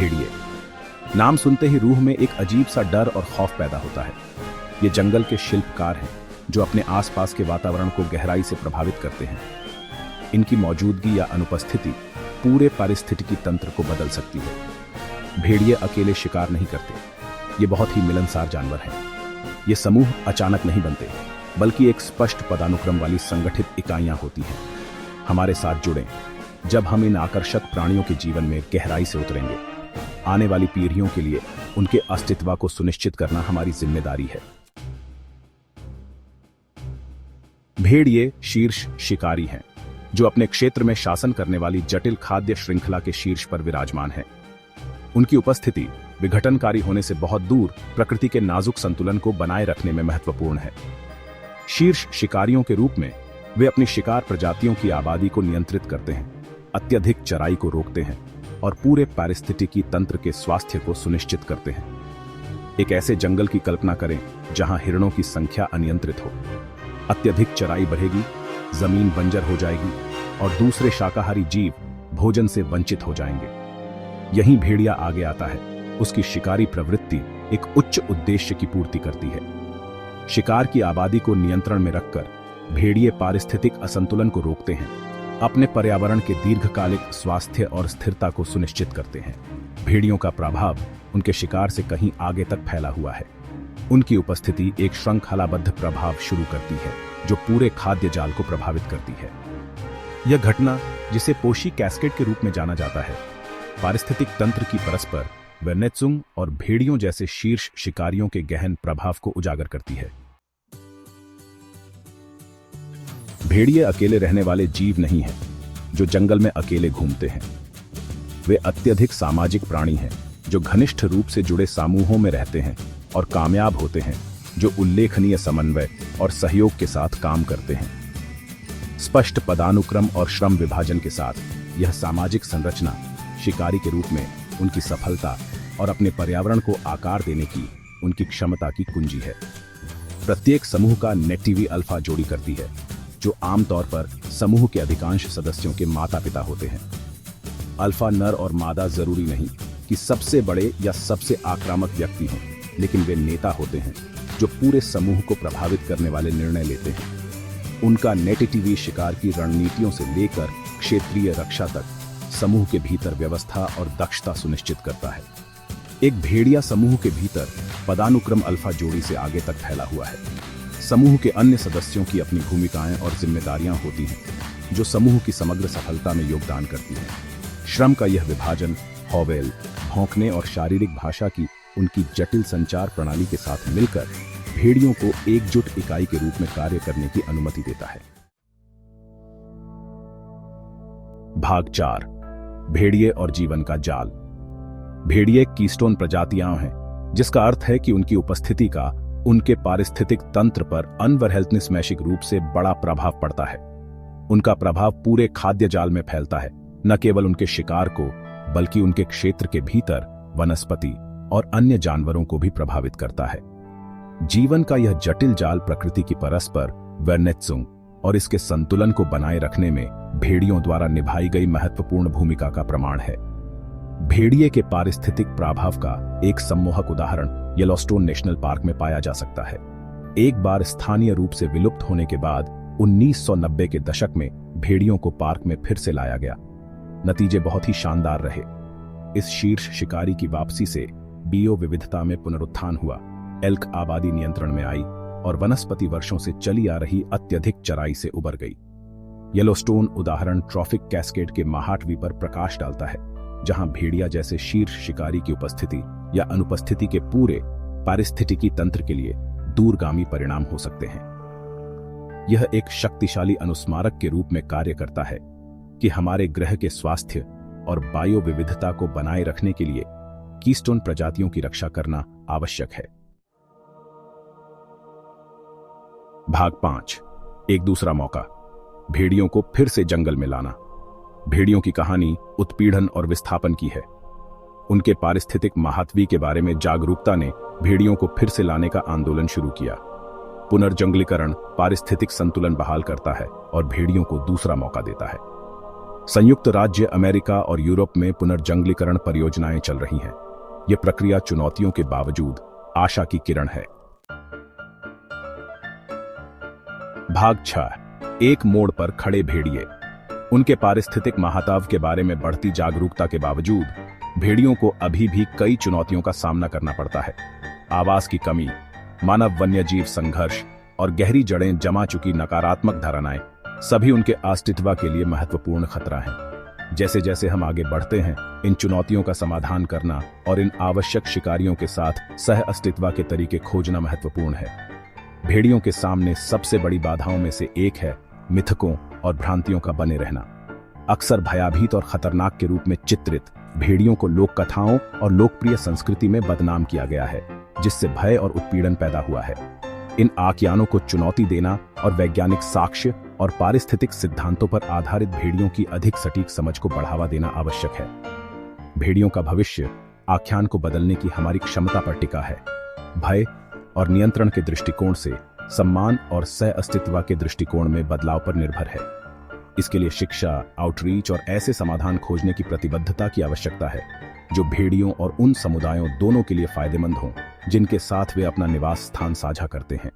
भेड़िए। नाम सुनते ही रूह में एक अजीब सा डर और खौफ पैदा होता है। ये जंगल के शिल्पकार हैं जो अपने आसपास के वातावरण को गहराई से प्रभावित करते हैं। इनकी मौजूदगी या अनुपस्थिति पूरे पारिस्थितिकी तंत्र को बदल सकती है। भेड़िए अकेले शिकार नहीं करते, ये बहुत ही मिलनसार जानवर हैं। ये समूह अचानक नहीं बनते, बल्कि एक स्पष्ट पदानुक्रम वाली संगठित इकाइयां होती हैं। हमारे साथ जुड़ें जब हम इन आकर्षक प्राणियों के जीवन में गहराई से उतरेंगे। आने वाली पीढ़ियों के लिए उनके अस्तित्व को सुनिश्चित करना हमारी जिम्मेदारी है। भेड़िए शीर्ष शिकारी हैं, जो अपने क्षेत्र में शासन करने वाली जटिल खाद्य श्रृंखला के शीर्ष पर विराजमान हैं। उनकी उपस्थिति विघटनकारी होने से बहुत दूर प्रकृति के नाजुक संतुलन को बनाए रखने में महत्वपूर्ण है। शीर्ष शिकारियों के रूप में वे अपनी शिकार प्रजातियों की आबादी को नियंत्रित करते हैं, अत्यधिक चराई को रोकते हैं और पूरे पारिस्थितिकी तंत्र के स्वास्थ्य को सुनिश्चित करते हैं। एक ऐसे जंगल की कल्पना करें जहां हिरणों की संख्या अनियंत्रित हो। अत्यधिक चराई बढ़ेगी, जमीन बंजर हो जाएगी और दूसरे शाकाहारी जीव भोजन से वंचित हो जाएंगे। यहीं भेड़िया आगे आता है। उसकी शिकारी प्रवृत्ति एक उच्च उद्देश्य की पूर्ति करती है। शिकार की आबादी को नियंत्रण में रखकर भेड़िए पारिस्थितिक असंतुलन को रोकते हैं, अपने पर्यावरण के दीर्घकालिक स्वास्थ्य और स्थिरता को सुनिश्चित करते हैं। भेड़ियों का प्रभाव उनके शिकार से कहीं आगे तक फैला हुआ है। उनकी उपस्थिति एक श्रृंखलाबद्ध प्रभाव शुरू करती है जो पूरे खाद्य जाल को प्रभावित करती है। यह घटना, जिसे पोशी कैस्केड के रूप में जाना जाता है, पारिस्थितिक तंत्र की परस्पर वर्नेत्सुंग और भेड़ियों जैसे शीर्ष शिकारियों के गहन प्रभाव को उजागर करती है। भेड़िए अकेले रहने वाले जीव नहीं हैं जो जंगल में अकेले घूमते हैं। वे अत्यधिक सामाजिक प्राणी हैं जो घनिष्ठ रूप से जुड़े समूहों में रहते हैं और कामयाब होते हैं, जो उल्लेखनीय समन्वय और सहयोग के साथ काम करते हैं। स्पष्ट पदानुक्रम और श्रम विभाजन के साथ यह सामाजिक संरचना शिकारी के रूप में उनकी सफलता और अपने पर्यावरण को आकार देने की उनकी क्षमता की कुंजी है। प्रत्येक समूह का नेटिवी अल्फा जोड़ी करती है, जो आमतौर पर समूह के अधिकांश सदस्यों के माता पिता होते हैं। अल्फा नर और मादा जरूरी नहीं कि सबसे बड़े या सबसे आक्रामक व्यक्ति हों, लेकिन वे नेता होते हैं जो पूरे समूह को प्रभावित करने वाले निर्णय लेते हैं। उनका नेटिवी शिकार की रणनीतियों से लेकर क्षेत्रीय रक्षा तक समूह के भीतर व्यवस्था और दक्षता सुनिश्चित करता है। एक भेड़िया समूह के भीतर पदानुक्रम अल्फा जोड़ी से आगे तक फैला हुआ है। समूह के अन्य सदस्यों की अपनी भूमिकाएं और जिम्मेदारियां होती हैं, जो समूह की समग्र सफलता में योगदान करती हैं। श्रम का यह विभाजन हॉवेल, भौंकने और शारीरिक भाषा की उनकी जटिल संचार प्रणाली के साथ मिलकर भेड़ियों को एकजुट इकाई के रूप में कार्य करने की अनुमति देता है। भाग 4, भेड़िए और जीवन का जाल। भेड़िए कीस्टोन प्रजातियां हैं, जिसका अर्थ है कि उनकी उपस्थिति का उनके पारिस्थितिक तंत्र पर अनवरहेल्थनिस्मैशिक रूप से बड़ा प्रभाव पड़ता है। उनका प्रभाव पूरे खाद्य जाल में फैलता है, न केवल उनके शिकार को, बल्कि उनके क्षेत्र के भीतर वनस्पति और अन्य जानवरों को भी प्रभावित करता है। जीवन का यह जटिल जाल प्रकृति की परस्पर वर्नेत्सुंग और इसके संतुलन को बनाए रखने में भेड़ियों द्वारा निभाई गई महत्वपूर्ण भूमिका का प्रमाण है। भेड़िए के पारिस्थितिक प्रभाव का एक सम्मोहक उदाहरण येलोस्टोन नेशनल पार्क में पाया जा सकता है। एक बार स्थानीय रूप से विलुप्त होने के बाद 1990 के दशक में भेड़ियों को पार्क में फिर से लाया गया। नतीजे बहुत ही शानदार रहे। इस शीर्ष शिकारी की वापसी से बियो विविधता में पुनरुत्थान हुआ, एल्क आबादी नियंत्रण में आई और वनस्पति वर्षों से चली आ रही अत्यधिक चराई से उबर गई। येलोस्टोन उदाहरण ट्रॉफिक कैस्केड के महाटवी पर प्रकाश डालता है, जहां भेड़िया जैसे शीर्ष शिकारी की उपस्थिति या अनुपस्थिति के पूरे पारिस्थितिकी तंत्र के लिए दूरगामी परिणाम हो सकते हैं। यह एक शक्तिशाली अनुस्मारक के रूप में कार्य करता है कि हमारे ग्रह के स्वास्थ्य और बायो विविधता को बनाए रखने के लिए कीस्टोन प्रजातियों की रक्षा करना आवश्यक है। भाग 5, एक दूसरा मौका, भेड़ियों को फिर से जंगल में लाना। भेड़ियों की कहानी उत्पीड़न और विस्थापन की है। उनके पारिस्थितिक महात्वी के बारे में जागरूकता ने भेड़ियों को फिर से लाने का आंदोलन शुरू किया। पुनर्जंगलीकरण पारिस्थितिक संतुलन बहाल करता है और भेड़ियों को दूसरा मौका देता है। संयुक्त राज्य अमेरिका और यूरोप में पुनर्जंगलीकरण परियोजनाएं चल रही हैं। ये प्रक्रिया चुनौतियों के बावजूद आशा की किरण है। भाग 6। एक मोड़ पर खड़े भेड़िए। उनके पारिस्थितिक महाताव के बारे में बढ़ती जागरूकता के बावजूद भेड़ियों को अभी भी कई चुनौतियों का सामना करना पड़ता है। आवास की कमी, मानव वन्यजीव संघर्ष और गहरी जड़ें जमा चुकी नकारात्मक धारणाएं सभी उनके अस्तित्व के लिए महत्वपूर्ण खतरा हैं। जैसे जैसे हम आगे बढ़ते हैं, इन चुनौतियों का समाधान करना और इन आवश्यक शिकारियों के साथ सह अस्तित्व के तरीके खोजना महत्वपूर्ण है। भेड़ियों के सामने सबसे बड़ी बाधाओं में से एक है मिथकों और भ्रांतियों का बने रहना। अक्सर भयाभीत और खतरनाक के रूप में चित्रित भेड़ियों को लोक कथाओं और लोकप्रिय संस्कृति में बदनाम किया गया है, जिससे भय और उत्पीड़न पैदा हुआ है। इन आख्यानों को चुनौती देना और वैज्ञानिक साक्ष्य और पारिस्थितिक सिद्धांतों पर आधारित भेड़ियों की अधिक सटीक समझ को बढ़ावा देना आवश्यक है। भेड़ियों का भविष्य आख्यान को बदलने की हमारी क्षमता पर टिका है। भय और नियंत्रण के दृष्टिकोण से सम्मान और सह अस्तित्व के दृष्टिकोण में बदलाव पर निर्भर है। इसके लिए शिक्षा, आउटरीच और ऐसे समाधान खोजने की प्रतिबद्धता की आवश्यकता है जो भेड़ियों और उन समुदायों दोनों के लिए फायदेमंद हों जिनके साथ वे अपना निवास स्थान साझा करते हैं।